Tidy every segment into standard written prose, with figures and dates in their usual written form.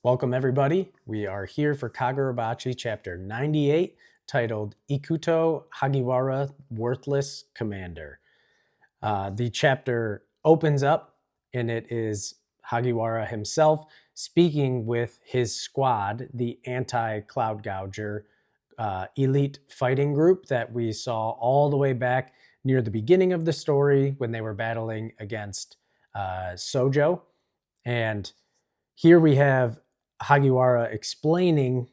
Welcome everybody. We are here for Kagurabachi Chapter 98, titled Ikuto Hagiwara, Worthless Commander. The chapter opens up and it is Hagiwara himself speaking with his squad, the anti-Cloud Gouger elite fighting group that we saw all the way back near the beginning of the story when they were battling against Sojo. And here we have Hagiwara explaining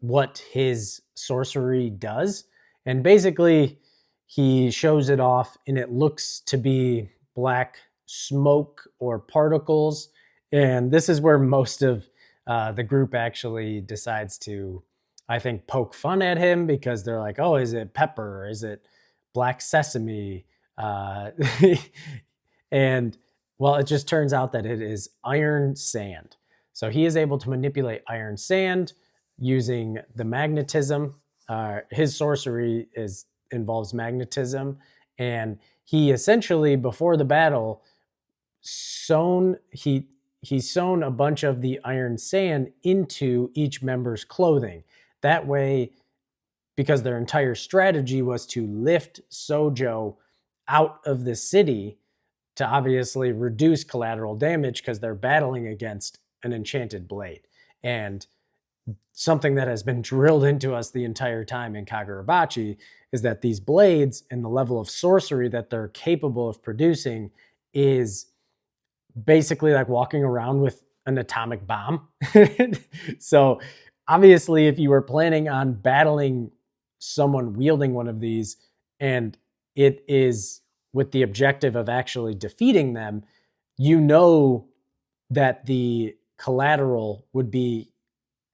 what his sorcery does. And basically, he shows it off, and it looks to be black smoke or particles. And this is where most of the group actually decides to, I think, poke fun at him because they're like, oh, is it pepper? Is it black sesame? And well, it just turns out that it is iron sand. So he is able to manipulate iron sand using the magnetism. His sorcery involves magnetism, and he essentially, before the battle, he's sewn a bunch of the iron sand into each member's clothing. That way, because their entire strategy was to lift Sojo out of the city to obviously reduce collateral damage because they're battling against an enchanted blade. And something that has been drilled into us the entire time in Kagurabachi is that these blades and the level of sorcery that they're capable of producing is basically like walking around with an atomic bomb. So obviously, if you were planning on battling someone wielding one of these and it is with the objective of actually defeating them, you know that the collateral would be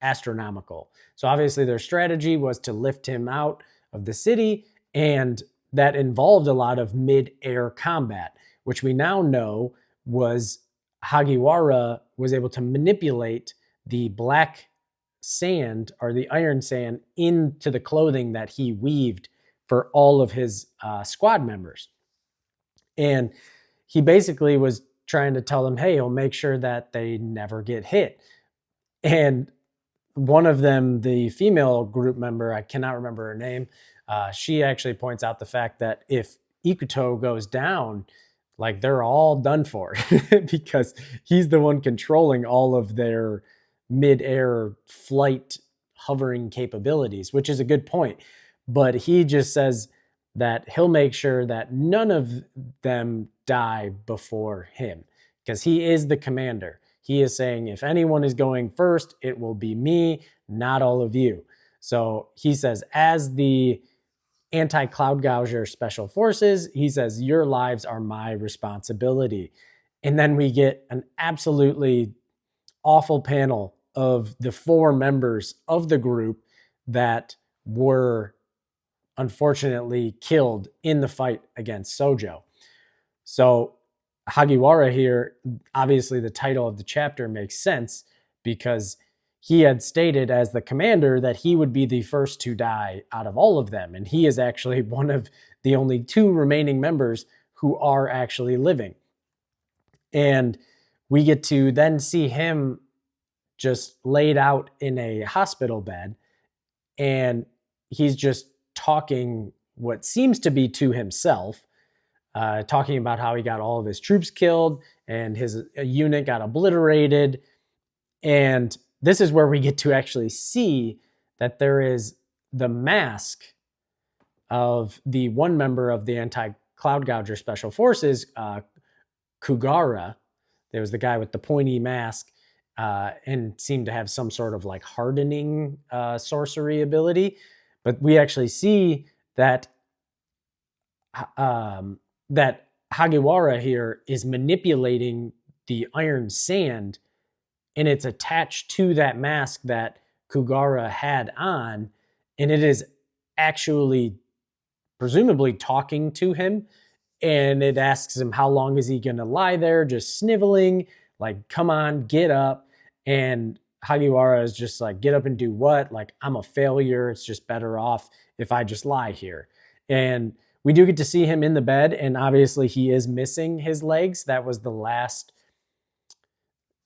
astronomical. So obviously their strategy was to lift him out of the city, and that involved a lot of mid-air combat, which we now know was Hagiwara was able to manipulate the black sand or the iron sand into the clothing that he weaved for all of his squad members. And he basically was trying to tell them, hey, he'll make sure that they never get hit. And one of them, the female group member, I cannot remember her name, she actually points out the fact that if Ikuto goes down, like they're all done for because he's the one controlling all of their mid-air flight hovering capabilities, which is a good point. But he just says that he'll make sure that none of them die before him because he is the commander. He is saying, if anyone is going first, it will be me, not all of you. So he says, as the anti-Cloud Gouger special forces, he says, your lives are my responsibility. And then we get an absolutely awful panel of the 4 members of the group that were unfortunately killed in the fight against Sojo. So Hagiwara here, obviously the title of the chapter makes sense because he had stated as the commander that he would be the first to die out of all of them. And he is actually one of the only 2 remaining members who are actually living. And we get to then see him just laid out in a hospital bed, and he's just talking what seems to be to himself, talking about how he got all of his troops killed and his unit got obliterated. And this is where we get to actually see that there is the mask of the one member of the anti-Cloud Gouger Special Forces, Kugara. There was the guy with the pointy mask and seemed to have some sort of like hardening sorcery ability. But we actually see that that Hagiwara here is manipulating the iron sand, and it's attached to that mask that Kugara had on, and it is actually presumably talking to him, and it asks him how long is he going to lie there just sniveling, like, come on, get up. And Hagiwara is just like, get up and do what? Like, I'm a failure. It's just better off if I just lie here. And we do get to see him in the bed, and obviously he is missing his legs. That was the last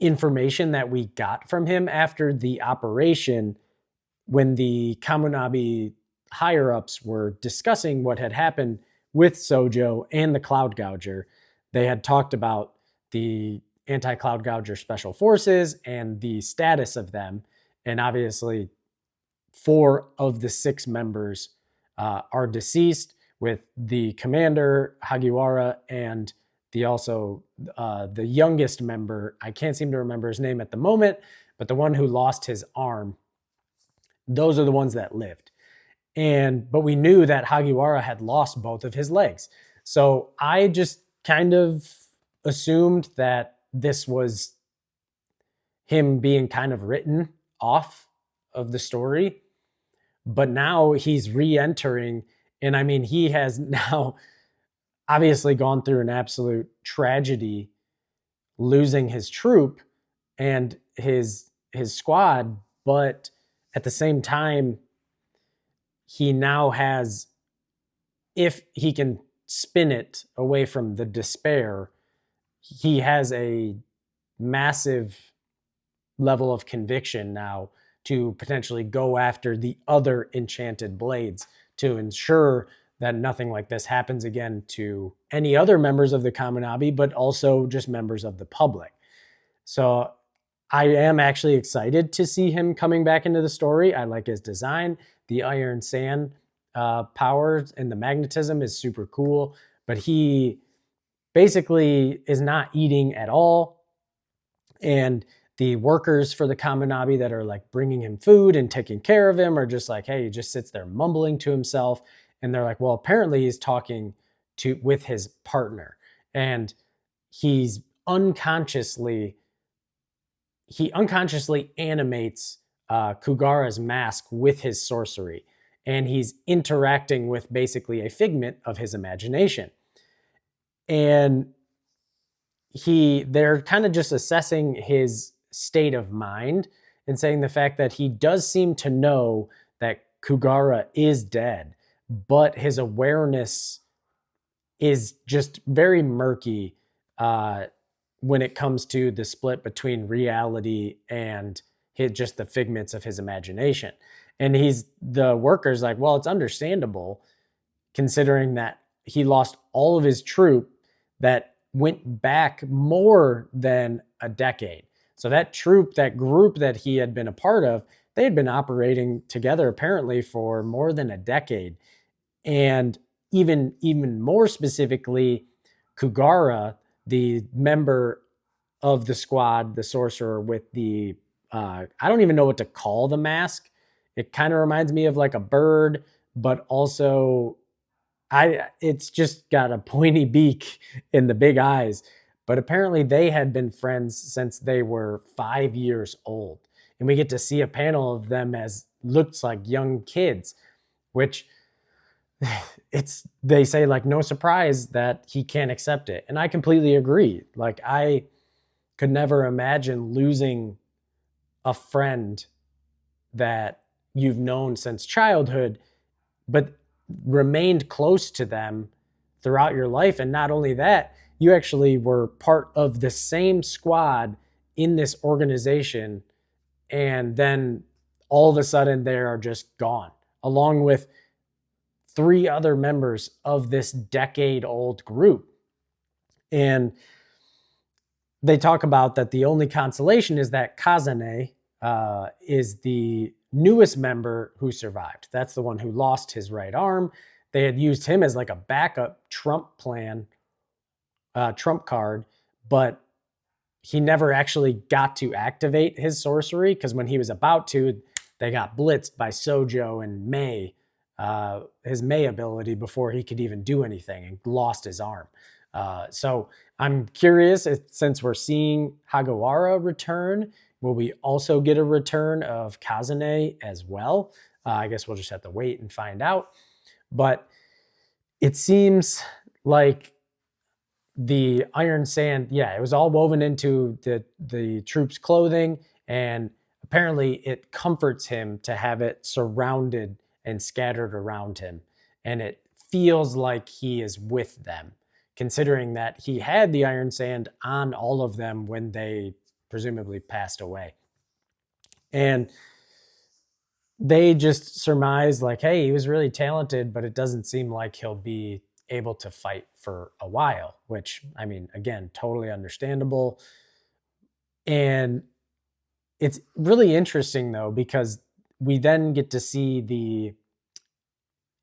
information that we got from him after the operation, when the Kamunabi higher-ups were discussing what had happened with Sojo and the Cloud Gouger. They had talked about the anti-Cloud Gouger special forces and the status of them. And obviously, 4 of the 6 members are deceased, with the commander, Hagiwara, and the youngest member. I can't seem to remember his name at the moment, but the one who lost his arm. Those are the ones that lived. But we knew that Hagiwara had lost both of his legs. So I just kind of assumed that this was him being kind of written off of the story. But now he's re-entering, and I mean, he has now obviously gone through an absolute tragedy, losing his troop and his squad, but at the same time, he now has, if he can spin it away from the despair, he has a massive level of conviction now to potentially go after the other enchanted blades to ensure that nothing like this happens again to any other members of the Kaminabi, but also just members of the public. So I am actually excited to see him coming back into the story. I like his design. The Iron Sand powers and the magnetism is super cool, but he basically is not eating at all. And the workers for the Kaminabi that are like bringing him food and taking care of him are just like, hey, he just sits there mumbling to himself. And they're like, well, apparently he's talking with his partner, and he unconsciously animates Kugara's mask with his sorcery, and he's interacting with basically a figment of his imagination. And they're kind of just assessing his state of mind and saying the fact that he does seem to know that Kugara is dead, but his awareness is just very murky when it comes to the split between reality and just the figments of his imagination. And the worker's like, well, it's understandable considering that he lost all of his troop that went back more than a decade. So that troop, that group that he had been a part of, they had been operating together apparently for more than a decade. And even more specifically, Kugara, the member of the squad, the sorcerer with the, I don't even know what to call the mask. It kind of reminds me of like a bird, but also it's just got a pointy beak and the big eyes. But apparently they had been friends since they were 5 years old. And we get to see a panel of them as looks like young kids, which they say like no surprise that he can't accept it. And I completely agree. Like I could never imagine losing a friend that you've known since childhood, but remained close to them throughout your life. And not only that, you actually were part of the same squad in this organization. And then all of a sudden they are just gone, along with 3 other members of this decade-old group. And they talk about that the only consolation is that Kazane is the newest member who survived. That's the one who lost his right arm. They had used him as like a backup trump card, but he never actually got to activate his sorcery because when he was about to, they got blitzed by Sojo and Mei, his Mei ability, before he could even do anything, and lost his arm. So I'm curious, since we're seeing Hagiwara return, will we also get a return of Kazane as well? I guess we'll just have to wait and find out. But it seems like the Iron Sand, yeah, it was all woven into the troops' clothing, and apparently it comforts him to have it surrounded and scattered around him. And it feels like he is with them, considering that he had the Iron Sand on all of them when they presumably passed away. And they just surmise like, hey, he was really talented, but it doesn't seem like he'll be able to fight for a while, which, I mean, again, totally understandable. And it's really interesting though, because we then get to see the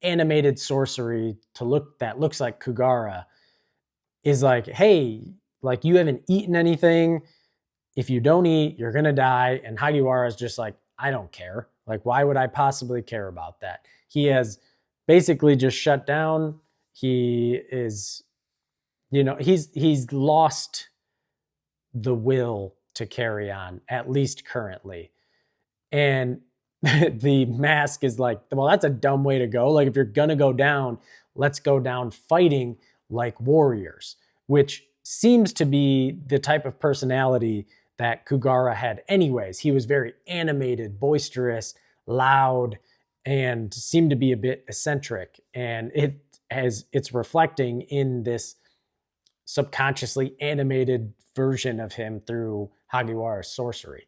animated sorcery that looks like Kugara is like, hey, like you haven't eaten anything. If you don't eat, you're gonna die. And Hagiwara is just like, I don't care. Like, why would I possibly care about that? He has basically just shut down. He is, he's lost the will to carry on, at least currently. And the mask is like, well, that's a dumb way to go. Like, if you're gonna go down, let's go down fighting like warriors, which seems to be the type of personality that Kugara had anyways. He was very animated, boisterous, loud, and seemed to be a bit eccentric. And it's reflecting in this subconsciously animated version of him through Hagiwara's sorcery.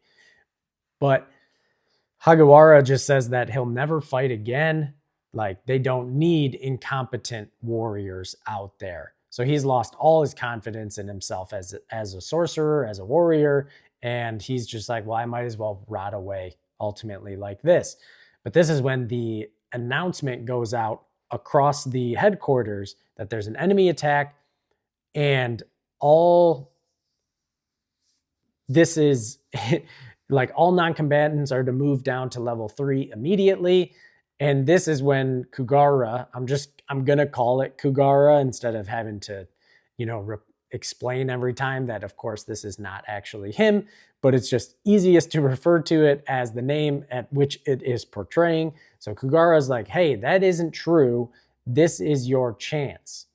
But Hagiwara just says that he'll never fight again. Like, they don't need incompetent warriors out there. So he's lost all his confidence in himself as a sorcerer, as a warrior. And he's just like, well, I might as well rot away ultimately like this. But this is when the announcement goes out across the headquarters that there's an enemy attack, and all this is like all non-combatants are to move down to level 3 immediately. And this is when Kugara, I'm going to call it Kugara instead of having to, explain every time that, of course, this is not actually him, but it's just easiest to refer to it as the name at which it is portraying. So Kugara is like, hey, that isn't true. This is your chance.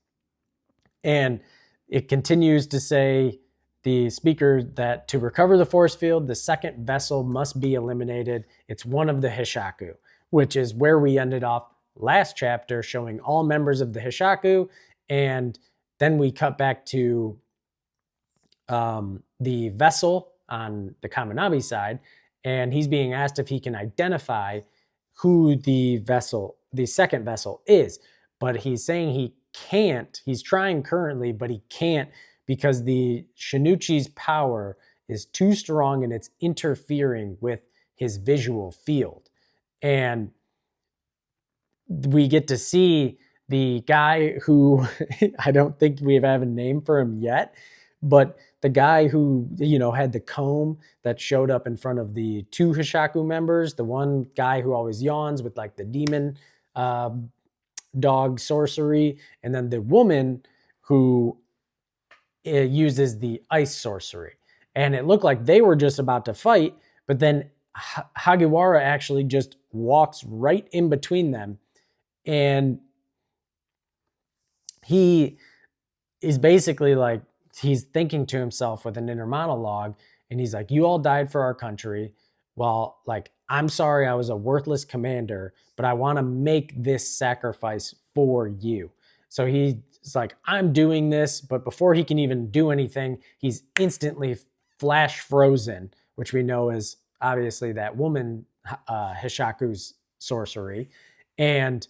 And it continues to say, the speaker, that to recover the force field, the second vessel must be eliminated. It's one of the Hishaku, which is where we ended off last chapter, showing all members of the Hishaku. And then we cut back to the vessel on the Kaminabi side, and he's being asked if he can identify who the second vessel is. But he's saying he can't. He's trying currently, but he can't, because the Shinichi's power is too strong and it's interfering with his visual field. And we get to see the guy who I don't think we have a name for him yet, but the guy who, had the comb that showed up in front of the 2 Hishaku members, the one guy who always yawns with like the demon dog sorcery, and then the woman who uses the ice sorcery. And it looked like they were just about to fight, but then Hagiwara actually just walks right in between them. And he is basically like, he's thinking to himself with an inner monologue, and he's like, you all died for our country. Well, like, I'm sorry I was a worthless commander, but I want to make this sacrifice for you. So he's like, I'm doing this, but before he can even do anything, he's instantly flash frozen, which we know is obviously that woman Hishaku's sorcery. And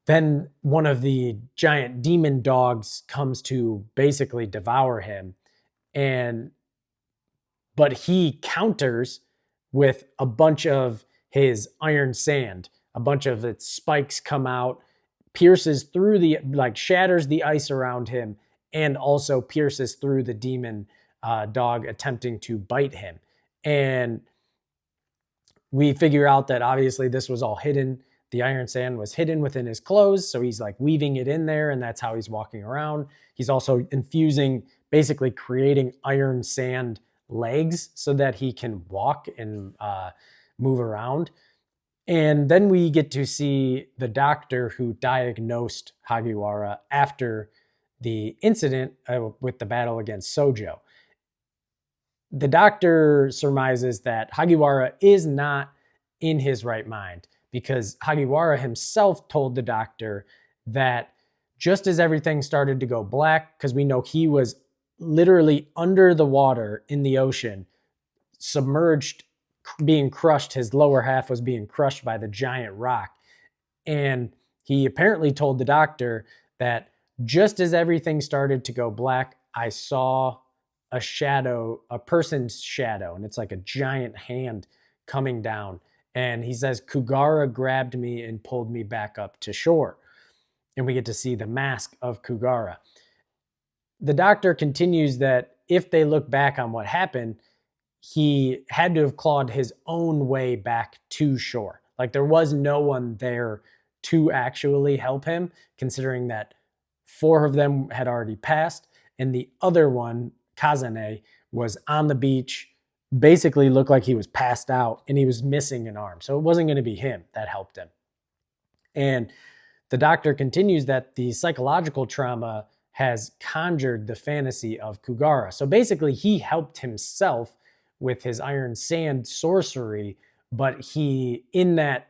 then one of the giant demon dogs comes to basically devour him. But he counters with a bunch of his iron sand. A bunch of its spikes come out, pierces through shatters the ice around him, and also pierces through the demon dog attempting to bite him. And we figure out that obviously this was all hidden. The iron sand was hidden within his clothes, so he's like weaving it in there, and that's how he's walking around. He's also infusing, basically creating iron sand legs so that he can walk and move around. And then we get to see the doctor who diagnosed Hagiwara after the incident with the battle against Sojo. The doctor surmises that Hagiwara is not in his right mind, because Hagiwara himself told the doctor that just as everything started to go black, because we know he was literally under the water in the ocean submerged, being crushed. His lower half was being crushed by the giant rock. And he apparently told the doctor that just as everything started to go black, I saw a shadow, a person's shadow, and it's like a giant hand coming down. And he says, Kagura grabbed me and pulled me back up to shore. And we get to see the mask of Kagura. The doctor continues that if they look back on what happened, he had to have clawed his own way back to shore. Like there was no one there to actually help him, considering that 4 of them had already passed, and the other one, Kazane, was on the beach, basically looked like he was passed out, and he was missing an arm. So it wasn't going to be him that helped him. And the doctor continues that the psychological trauma has conjured the fantasy of Kagura. So basically, he helped himself with his iron sand sorcery, but he, in that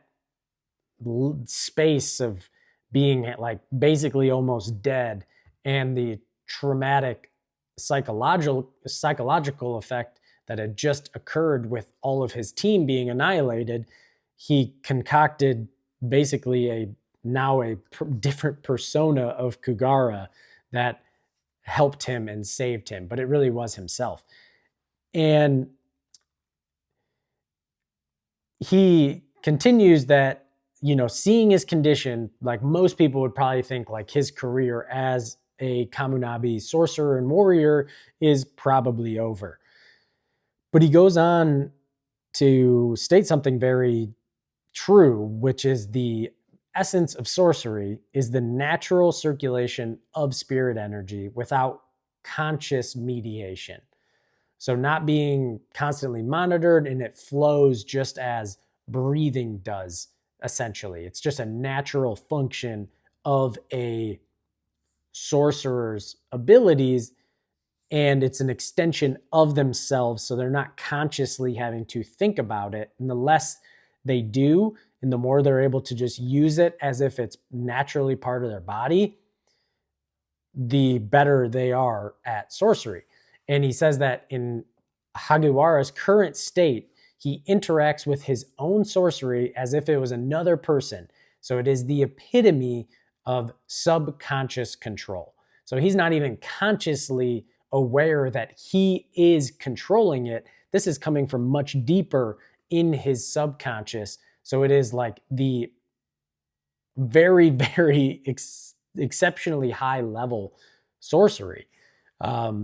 space of being like basically almost dead and the traumatic psychological effect that had just occurred with all of his team being annihilated, he concocted basically a different persona of Kagura that helped him and saved him, but it really was himself. And he continues that, seeing his condition, like most people would probably think like his career as a Kamunabi sorcerer and warrior is probably over. But he goes on to state something very true, which is the essence of sorcery is the natural circulation of spirit energy without conscious mediation. So not being constantly monitored, and it flows just as breathing does, essentially. It's just a natural function of a sorcerer's abilities, and it's an extension of themselves, so they're not consciously having to think about it. And the less they do, and the more they're able to just use it as if it's naturally part of their body, the better they are at sorcery. And he says that in Hagiwara's current state, he interacts with his own sorcery as if it was another person. So it is the epitome of subconscious control. So he's not even consciously aware that he is controlling it. This is coming from much deeper in his subconscious. So it is like the very, very exceptionally high level sorcery.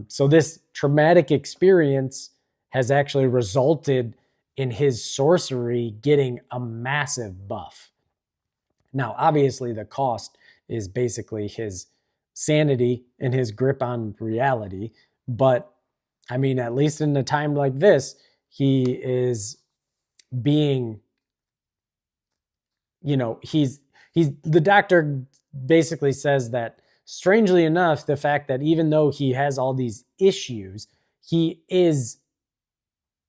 So this traumatic experience has actually resulted in his sorcery getting a massive buff. Now, obviously, the cost is basically his sanity and his grip on reality. But I mean, at least in a time like this, he is being, he's the doctor basically says that, strangely enough, the fact that even though he has all these issues, he is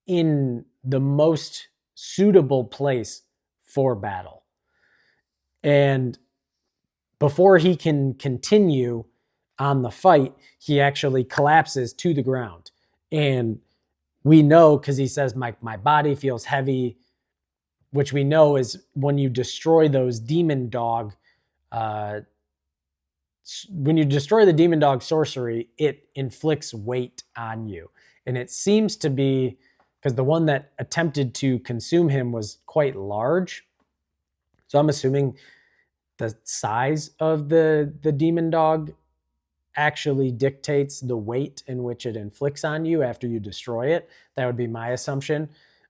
in the most suitable place for battle. And before he can continue on the fight, he actually collapses to the ground. And we know, because he says, my body feels heavy, which we know is when you destroy those demon dog, when you destroy the demon dog sorcery, it inflicts weight on you. And it seems to be because the one that attempted to consume him was quite large. So I'm assuming the size of the demon dog actually dictates the weight in which it inflicts on you after you destroy it. That would be my assumption.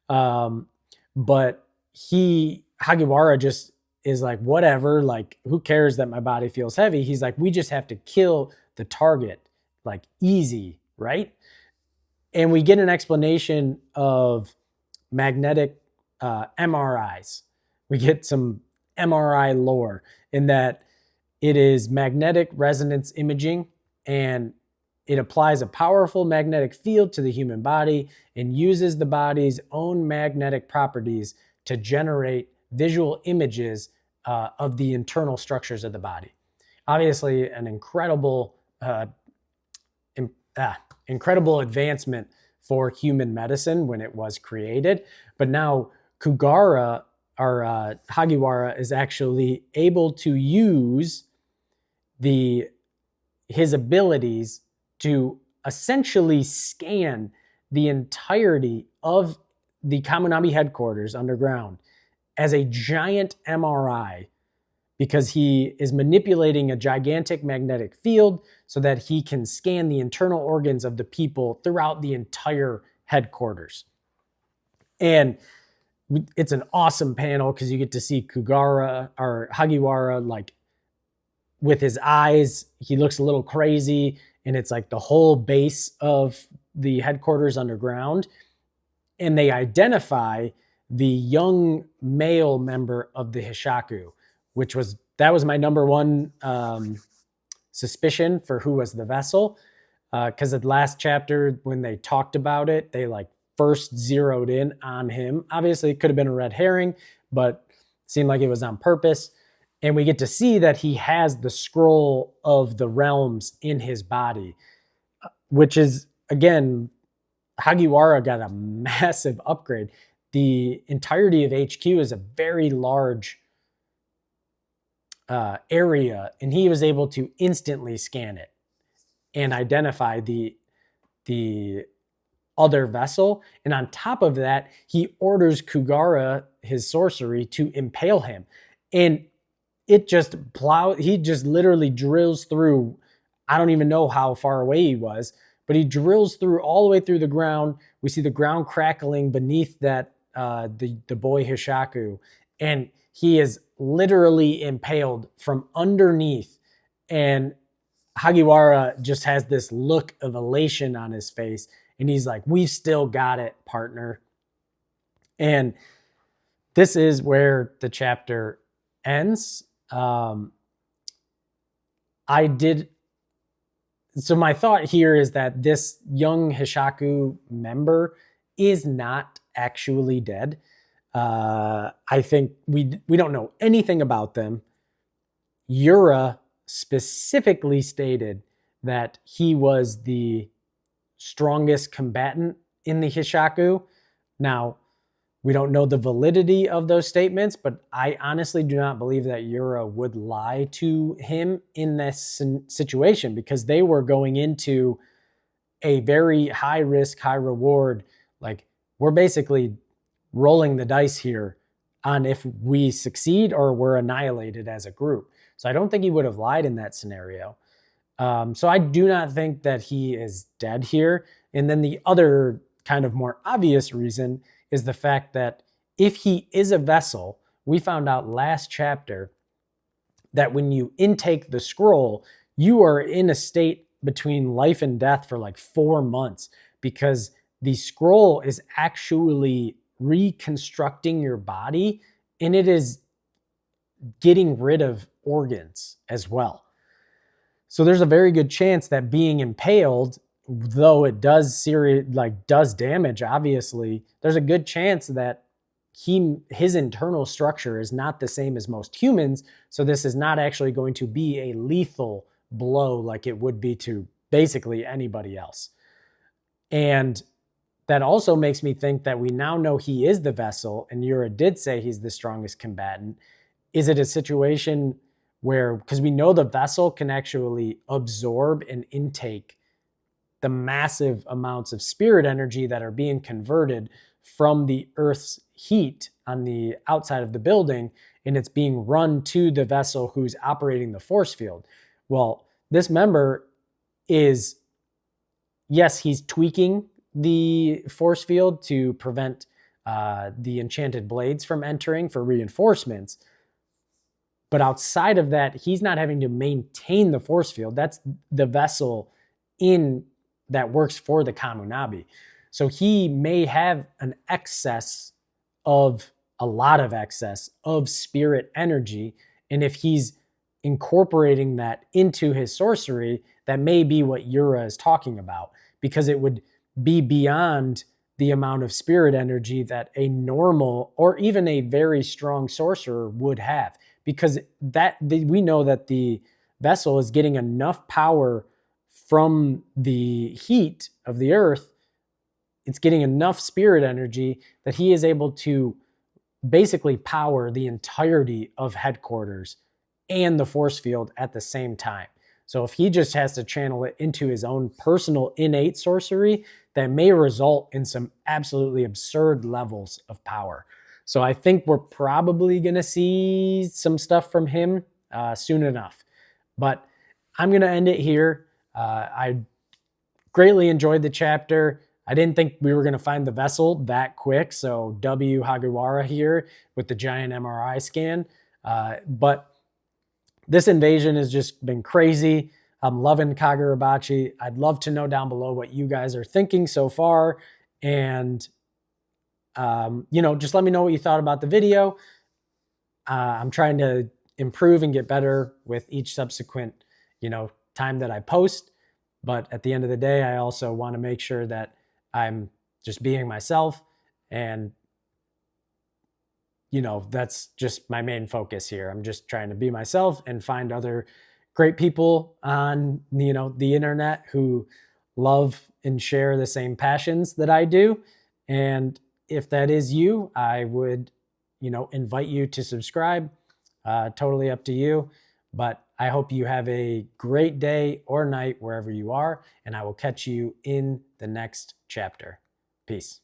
But Hagiwara just is like, whatever, like, who cares that my body feels heavy? He's like, we just have to kill the target, like, easy, right? And we get an explanation of magnetic MRIs. We get some MRI lore in that it is magnetic resonance imaging, and it applies a powerful magnetic field to the human body and uses the body's own magnetic properties to generate visual images of the internal structures of the body. Obviously, an incredible advancement for human medicine when it was created. But now Kugara, or Hagiwara, is actually able to use his abilities to essentially scan the entirety of the Kamunabi headquarters underground as a giant MRI, because he is manipulating a gigantic magnetic field so that he can scan the internal organs of the people throughout the entire headquarters. And it's an awesome panel because you get to see Kugara, or Hagiwara, like with his eyes. He looks a little crazy, and it's like the whole base of the headquarters underground. And they identify the young male member of the Hishaku, that was my number one suspicion for who was the vessel. Because at the last chapter, when they talked about it, they like first zeroed in on him. Obviously, it could have been a red herring, but it seemed like it was on purpose. And we get to see that he has the scroll of the realms in his body, which is, again, Hagiwara got a massive upgrade. The entirety of HQ is a very large area, and he was able to instantly scan it and identify the other vessel. And on top of that, he orders Kugara, his sorcery, to impale him. And it just he just literally drills through. I don't even know how far away he was, but he drills through all the way through the ground. We see the ground crackling beneath that, the boy Hishaku, and he is literally impaled from underneath. And Hagiwara just has this look of elation on his face, and he's like, "We've still got it, partner." And this is where the chapter ends. So my thought here is that this young Hishaku member is not actually dead. I think we don't know anything about them. Yura specifically stated that he was the strongest combatant in the Hishaku. Now, we don't know the validity of those statements, but I honestly do not believe that Yura would lie to him in this situation, because they were going into a very high risk, high reward. Like, we're basically rolling the dice here on if we succeed or we're annihilated as a group. So I don't think he would have lied in that scenario. So I do not think that he is dead here. And then the other kind of more obvious reason is the fact that if he is a vessel, we found out last chapter that when you intake the scroll, you are in a state between life and death for like 4 months, because the scroll is actually reconstructing your body, and it is getting rid of organs as well. So there's a very good chance that being impaled, though it does damage, obviously, there's a good chance that his internal structure is not the same as most humans. So this is not actually going to be a lethal blow like it would be to basically anybody else. And that also makes me think that we now know he is the vessel, and Yura did say he's the strongest combatant. Is it a situation where, because we know the vessel can actually absorb and intake the massive amounts of spirit energy that are being converted from the Earth's heat on the outside of the building, and it's being run to the vessel who's operating the force field. Well, this member is, yes, he's tweaking the force field to prevent the enchanted blades from entering for reinforcements. But outside of that, he's not having to maintain the force field. That's the vessel that works for the Kamunabi. So he may have a lot of excess of spirit energy. And if he's incorporating that into his sorcery, that may be what Yura is talking about, because it would be beyond the amount of spirit energy that a normal or even a very strong sorcerer would have, because we know that the vessel is getting enough power from the heat of the earth it's getting enough spirit energy that he is able to basically power the entirety of headquarters and the force field at the same time. So if he just has to channel it into his own personal innate sorcery, that may result in some absolutely absurd levels of power. So I think we're probably going to see some stuff from him soon enough. But I'm going to end it here. I greatly enjoyed the chapter. I didn't think we were going to find the vessel that quick. So W. Hagiwara here with the giant MRI scan. But this invasion has just been crazy. I'm loving Kagurabachi. I'd love to know down below what you guys are thinking so far. And, just let me know what you thought about the video. I'm trying to improve and get better with each subsequent, time that I post. But at the end of the day, I also want to make sure that I'm just being myself. And, that's just my main focus here. I'm just trying to be myself and find other great people on, the internet who love and share the same passions that I do. And if that is you, I would, invite you to subscribe. Totally up to you. But I hope you have a great day or night wherever you are, and I will catch you in the next chapter. Peace.